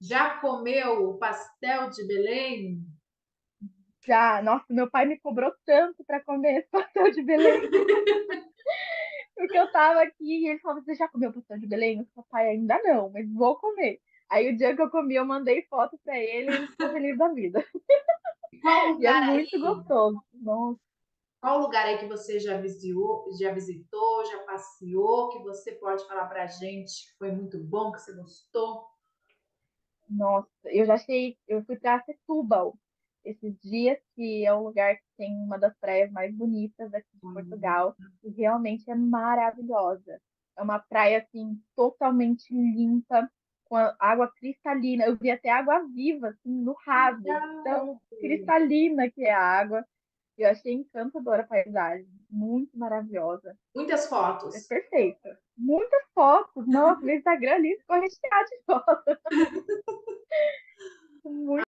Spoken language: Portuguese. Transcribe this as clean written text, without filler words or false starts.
Já comeu o pastel de Belém? Já, nossa, meu pai me cobrou tanto para comer esse pastel de Belém, porque eu tava aqui e ele falou: Você já comeu pastel de Belém? Eu falei: Pai, ainda não, mas vou comer. Aí o dia que eu comi, eu mandei foto para ele e ele ficou feliz da vida. Qual E é lugar muito aí? gostoso. Nossa, Qual lugar aí que você já visitou, já passeou, que você pode falar pra gente que foi muito bom, que você gostou? nossa, eu já achei, eu fui para Setúbal esses dias, que é um lugar que tem uma das praias mais bonitas aqui de Hum. Portugal, e realmente é maravilhosa. É uma praia assim totalmente limpa, com a água cristalina. Eu vi até água viva assim no raso, Legal. tão cristalina que é a água. Eu achei encantadora a paisagem, muito maravilhosa. Muitas É fotos. perfeita. Muitas fotos, nossa, meu Instagram ali ficou recheado de fotos. Muito